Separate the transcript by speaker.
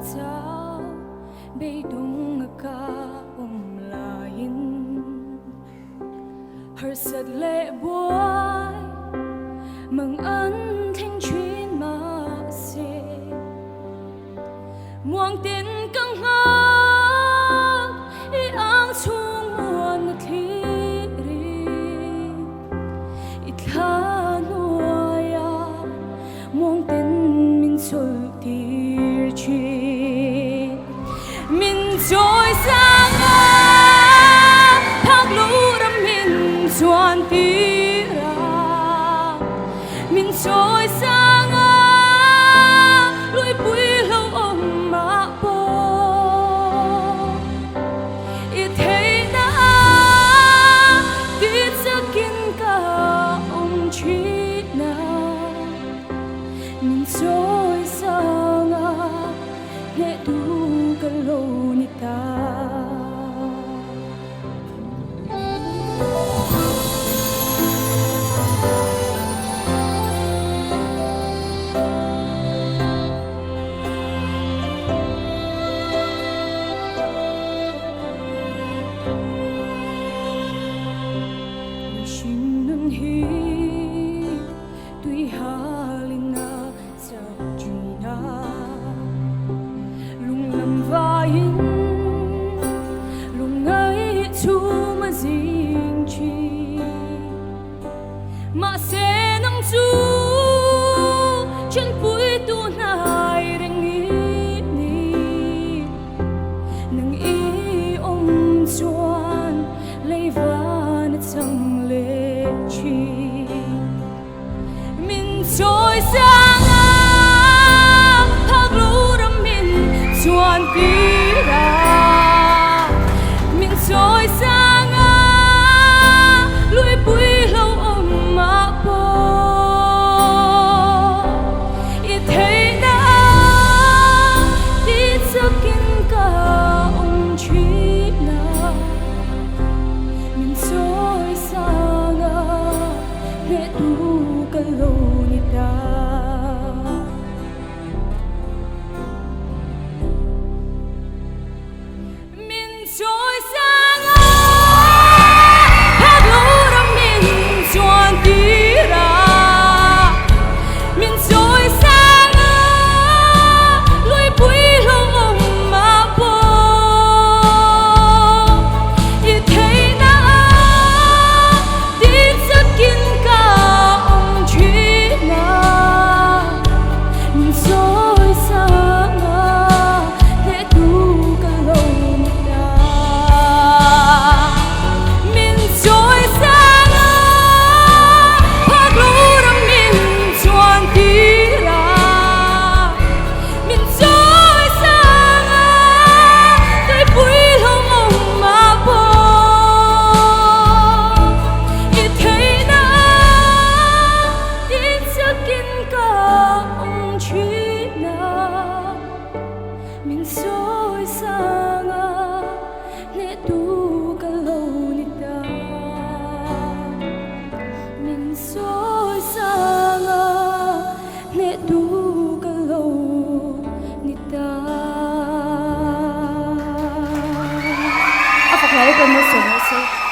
Speaker 1: sao bị đúng cả lain her sat lệ buai mừng ân thanh chuyên mà xe muang tin căng ngát i ang chung muan na thi ri i tha noya muang tin min sol tir chi min joy sang thác lũ đâm min chuan tira min joy sang lui bụi lâu ôm mà po i thấy na tiếc sẽ kinh cả ông chi na min joy sang nghe tu cái lâu ni ta hi tuy halinga sa juna lung lam vain lung ngai chu ma jing chi ma se nang chu chân pui tu nai reng ni nang i om chuan lei van chang le chi min trôi sang thác lũ đâm min chuan tira min trôi sang lui bụi lâu ôm mà po i thấy na đi giấc kinh cả ông chi na min trôi sang nghe tu cái lâu ni ta min trôi sang thác lũ đâm min chuan tira min trôi sang lui bụi lâu ôm mà po i thấy na đi giấc kinh cả ông chi na min trôi sang nghe tu cái lâu ni ta min trôi sang thác lũ đâm min chuan tira min trôi sang tới bụi lâu ôm mà po i thấy na đi giấc kinh cả ông chi na min trôi sang nghe tu cái lâu ni ta min trôi sang nghe tu cái lâu ni ta a phật lễ bên môi trường